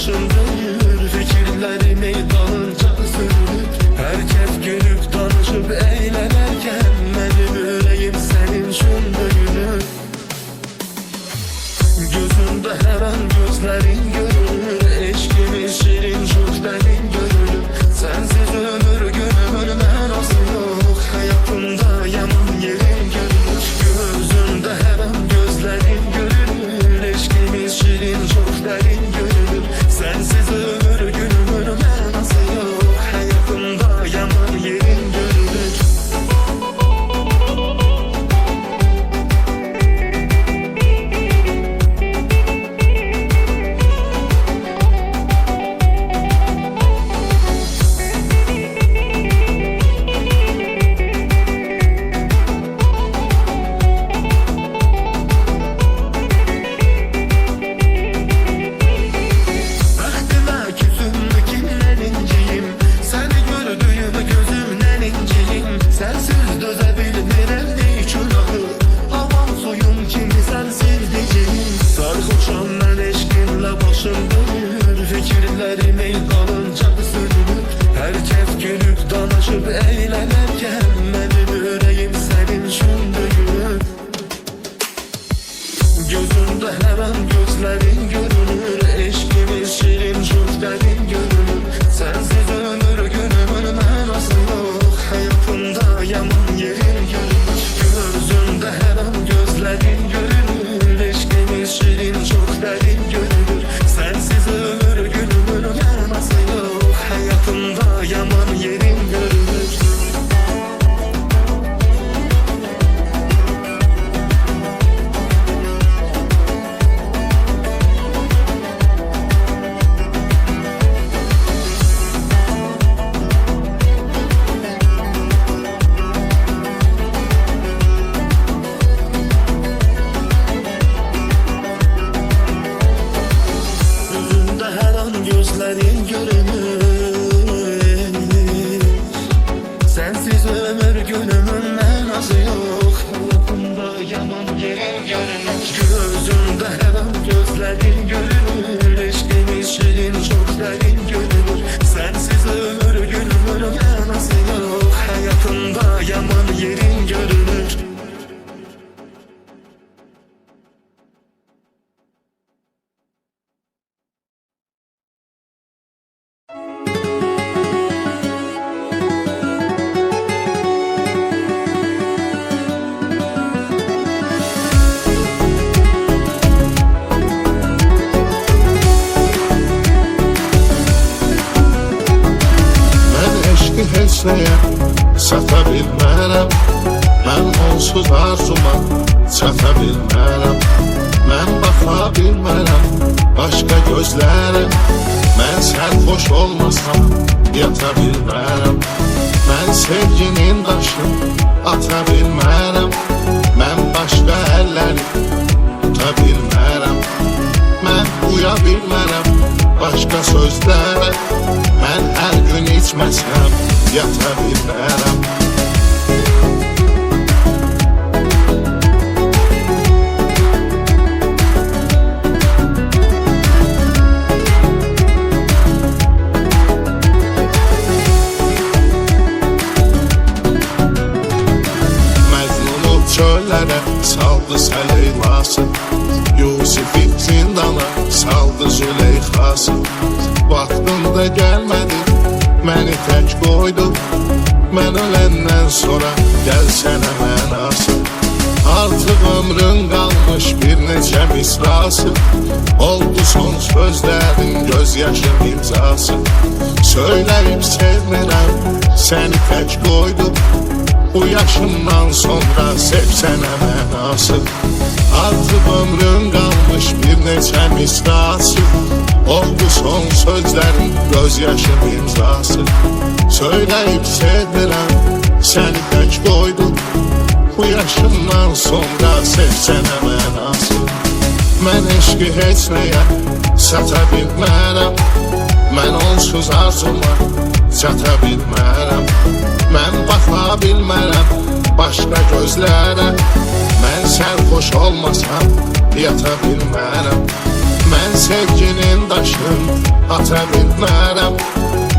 başım dönür, fikirlerimi dalınca sürür. Herkes gülüp danışıp eğlenirken benim yüreğim senin şundayını. Gözümde her an gözlerin görünür, eşkimin şirin şüklerin görünür. Sensiz ömür günümün menası yok, hayatımda yaman yerin görünür. Gözümde her an gözlerin görünür, eşkimin şirin şüklerin görünür. Sensiz ömür günümün menası yok, hayatımda yaman yerin görünür. Sensiz dözebilmirəm deyik ulağı, havan suyum kimi sensiz diyeceğim. Sarhoşam mən eşqinlə başım dönür, fikirlərimi dalınca sürünür. Herkes gülüp danışıp eğlenirken benim yüreğim senin şundayını. Gözümde her an gözlerin görünür, eşkimin şirin şüklerin görünür. Sensiz ömür günümün menası yok, hayatımda yaman yerin görünür. Gözümde her an gözlerin görünür, eşkimin şirin şüklerin görünür. Sensiz ömür günümün menası yok, hayatımda yaman yerin görünür. Gözlerin görünür, sensiz ömür günümün menası yok, hayatımda yaman yerin görünür. Gözümde her an gözlerin görünür, eşkimin şirin şüklerin görünür. Sensiz ömür günümün menası yok, hayatımda yaman yerin görünür. Heç nəyə sata bilmərəm, mən onsuz arzuma çata bilmərəm. Mən baxa bilmərəm başqa gözlərə, mən sərxoş olmasam yata bilmərəm. Mən sevginin daşını ata bilmərəm, mən başqa əlləri tuta bilmərəm. Mən uya bilmərəm başqa sözlərə, mən hər gün içməsəm yata bilmərəm. Məcnunu çöllərə saldı Səleylası, Yusifi zindana saldı Züleyxası. Vaxtında gəlmədi, məni tək qoydu, mən öləndən sonra gəlsənə mənası. Artıq ömrün qalmış bir neçə misrası, oldu son sözlərin gözyaşın imzası. Söyləyib sevmirəm, səni tək qoydu, bu yaşımdan sonra sevsənə mənası. Artıq ömrün qalmış bir neçə misrası, oldu son sözlərin gözyaşın imzası. Söyləyib sevmirəm, səni tək qoydum, bu yaşımdan sonra sevsənə mənası. Mən eşqi heç nəyə sata bilmərəm, mən onsuz arzuma çata bilmərəm. Mən baxa bilmərəm başqa gözlərə, mən sərxoş olmasam yata bilmərəm. Mən sevginin daşın ata bilmərəm,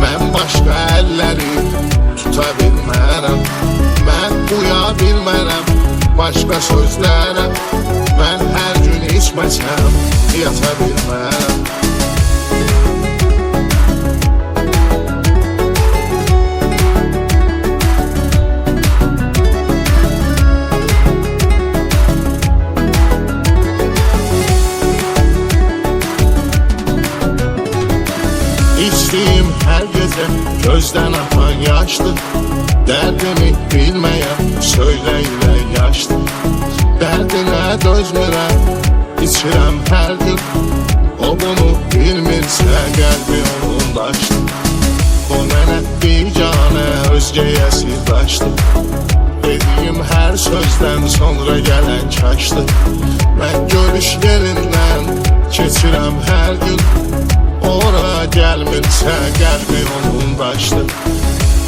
mən başqa əlləri tuta bilmərəm, mən uya bilmərəm başqa sözlərə, mən hər gün içməsəm yata bilmərəm. İçdiyim hər gecə gözdən atan yaşdır, dərdimi bilməyəm, söylə ilə yaşdır. Dərdinə dözmürəm, içirəm hər gün, o bunu bilmirsə qəlbi onun daşdır. O mənə biganə, özgəyə sirdaşdır. Dediyim hər sözdən sonra gələn kaşdır. Mən görüş yerindən keçirəm hər gün, ora gəlmirsə qəlbi onun daşdır.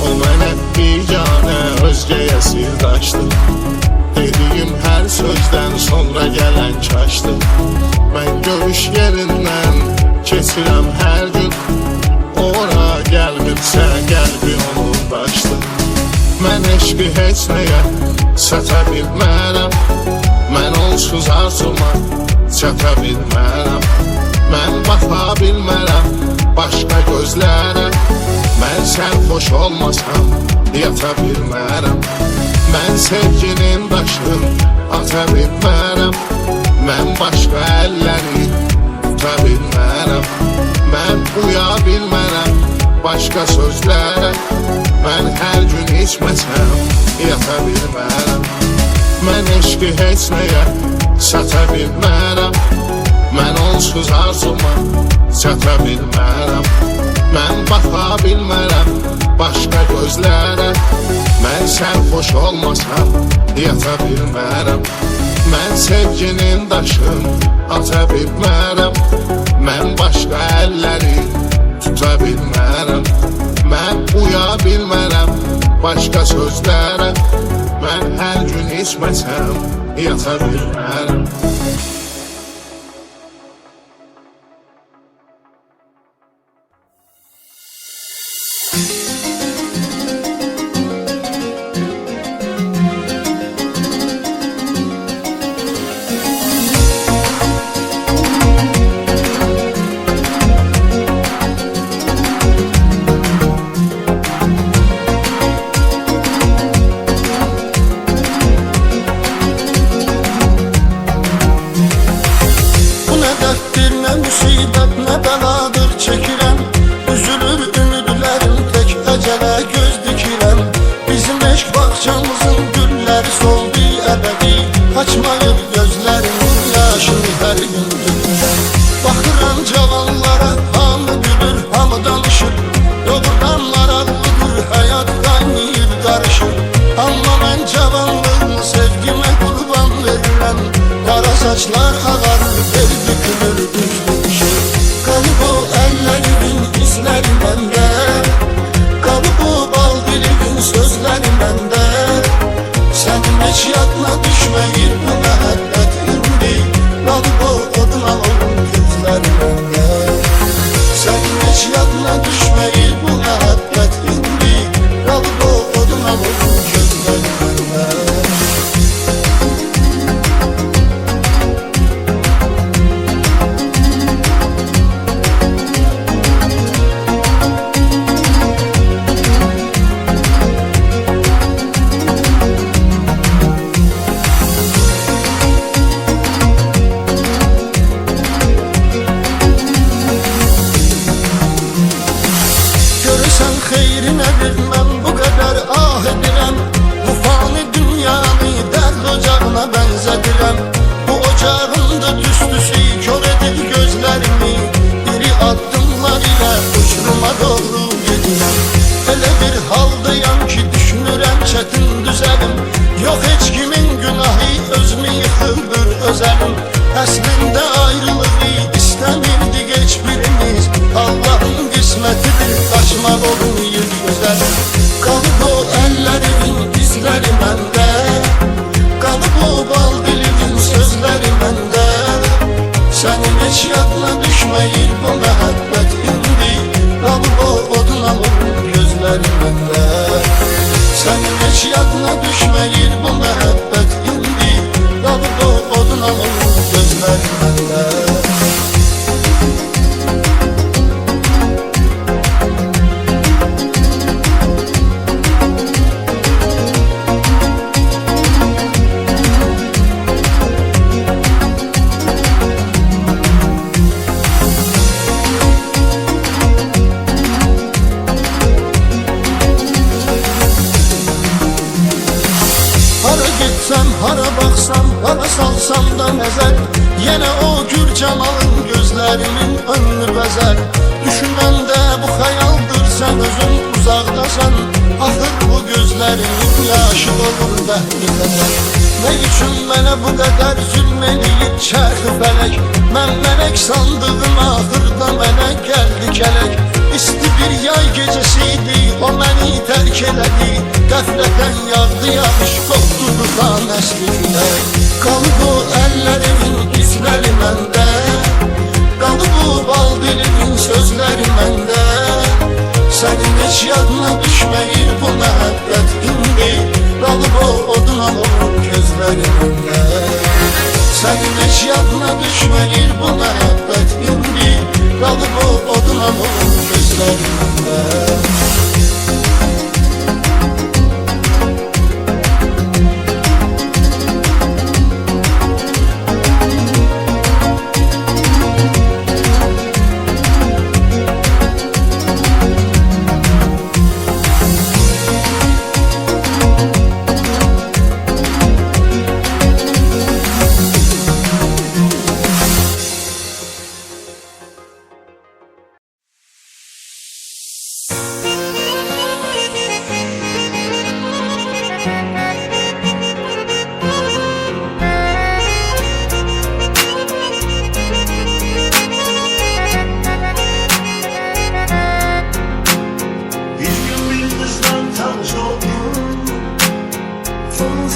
O mənə biganə, özgəyə sirdaşdır. Dediyim hər sözdən sonra gələn kaşdır. Mən görüş yerindən keçirəm hər gün, ora gəlmirsə qəlbi onun daşdır. Mən eşqi heç nəyə sata bilmərəm, mən onsuz arzuma çata bilmərəm. Mən baxa bilmərəm başqa gözlərə, mən sərxoş olmasam yata bilmərəm. Mən sevginin daşın ata bilmərəm, mən başqa əlləri tuta bilmərəm. Mən uya bilmərəm başqa sözlərə, mən hər gün içməsəm yata bilmərəm. Mən eşqi heç nəyə sata bilmərəm, mən onsuz arzuma çata bilmərəm. Mən baxa bilmərəm başqa gözlərə, mən sərxoş olmasam yata bilmərəm. Mən sevginin daşın ata bilmərəm, mən başqa əlləri tuta bilmərəm. Mən uya bilmərəm başqa sözlərə, mən hər gün içməsəm yata bilmərəm. Müsibət nə bəladır çəkirəm, üzülür ümidlərim, tək əcələ göz dikirəm. Bizim eşq bağçamızın gülləri soldu əbədi, açmayır gözlərimin yaşını hər gündür. Baxıram cavanlara, hamı gülür, hamı danışır, doğrudan maraqlıdır, həyat qaynayır, qarışır. Amma mən cavanlığımı sevgimə qurban verirəm, qara saçlar ağarır, bel bükülür, düzdür. Qalıb o əllərimin izləri məndə, qalıb o bal dilimin sözləri məndə. Sənin heç yadına düşməyir bu məhəbbət indi, qalıb o oduna olun gözləri məndə. Sənin heç yadına düşməyir bu məhəbbət indi, qalıb o oduna olun gözləri məndə. Görürsən xeyrinə bilməm, bu qədər ah edirəm. Bu fani dünyanı dərd ocağına bənzədirəm. Bu ocağında tüstüsü kör edir gözlərimi, iri addımlar ilə uçuruma doğru gedirəm. Elə bir haldayam ki düşünürəm çətin düzəlim, yox heç kimin günahı özümü yıxıldır özəlim. Əslində ayrılığı istəmirdik heç birimiz, Allah'ın qismətidir qaçmaq olmayır gözəlim. Qalıb o əllərimin izləri məndə, qalıb o bal dilimin sözləri məndə. Sənin heç yadına hiç yadına düşmeyir bu məhəbbət indi qalıb o odun alır gözlərimdə. Hara getsəm, hara baxsam, hara salsam da nəzər yenə o gür camalın gözlərimin önünü bəzər. Düşünəndə bu xəyaldır, sən özün uzaqdasan, axır bu gözlərimin yaşı dolur bəhri qədər. Nə üçün mənə bu qədər zülm eləyib çərxi fələk? Mən mələk sandığım axırda mənə gəldi kələk. İsti bir yay gecəsiydi, o məni tərk elədi. Qəflətən yağdı yağış, qopdu tutan əsli külək. Qalıb o əllərimin izləri məndə, qalıb o bal dilimin sözləri məndə. Sənin heç yadına düşməyir bu məhəbbət indi qalıb o odun alır gözlərimdə. Sənin heç yadına düşməyir bu məhəbbət indi qalıb o odun alır gözlərimdə.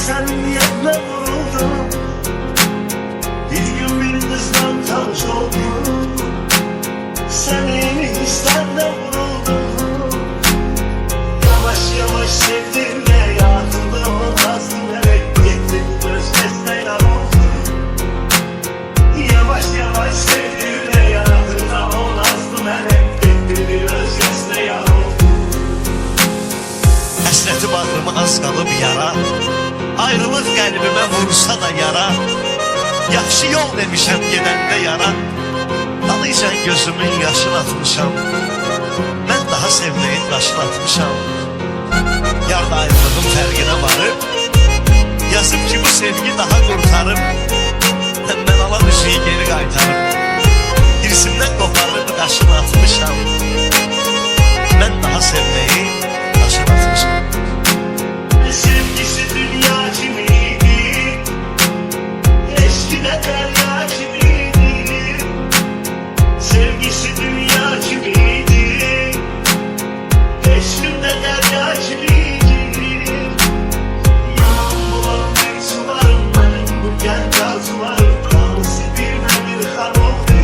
Samimiyetle vuruldum. Bir gün bir kızdan tanış oldum. Samimi hislerle vuruldum. Yavaş yavaş sevdim ve hayatımda olmazdım. Evet gittim özgesine yanıldım. Yavaş yavaş sevdim ve hayatımda olmazdım. Evet gittim özgesine yanıldım. Həsrəti bağrıma az qalıb yara, ayrılıq qəlbimə vursa da yara. Yaxşı yol demişəm gedəndə yara, dalıcan gözümün yaşını atmışam. Mən daha sevdiğin daşını atmışam. Yarda ayrılığın fərqinə varıb, yazıb ki bu sevgi daha qurtarıb. Mən ala düşüyü geri qaytarıb, hirsimdən qoparıb daşını atmışam. Mən daha sevdiğin daşını atmışam. Sevgisi dünya kimiydi? Eskide derya kimiydi? Sevgisi dünya kimiydi? Eskide derya kimiydi? Yaman bulan bir sularım benim bu genç arzularım. Kalsı bir kan oldu.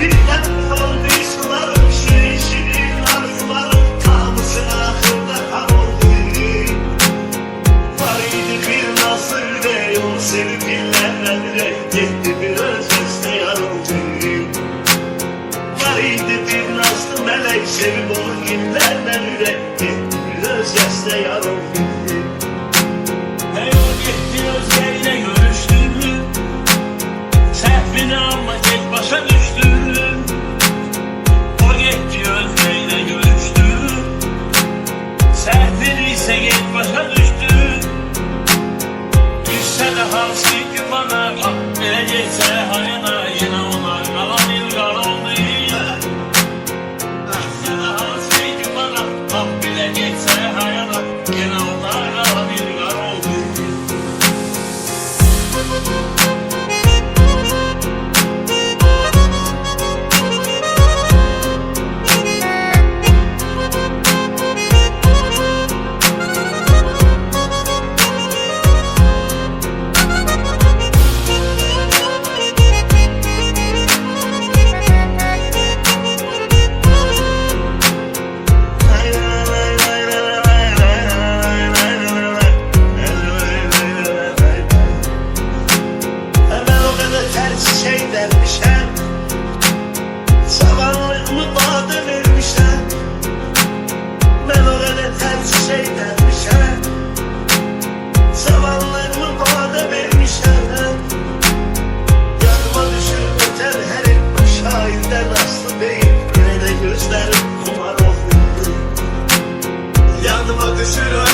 Birden falan bir sularım, şirin şirin arzularım. Kalmasın ahırda kan oldu. Sevip illerle gitti bir özgeste yarıldı. Var idi bir nazlı melek, sevip onu illerle gitti bir özgeste yarıldı. Hey o gitti özgeyle görüştü, sehvini ama tek başa düştü. O gitti özgeyle görüştü, sehvini ise tek başa düştü. Düşse de hamsi bana, gelecekse hayına yine onlar kalan ilgar oldu. Düşse de hamsi bana, gelecekse hayına yine onlar kalan ilgar oldu. görüşürüz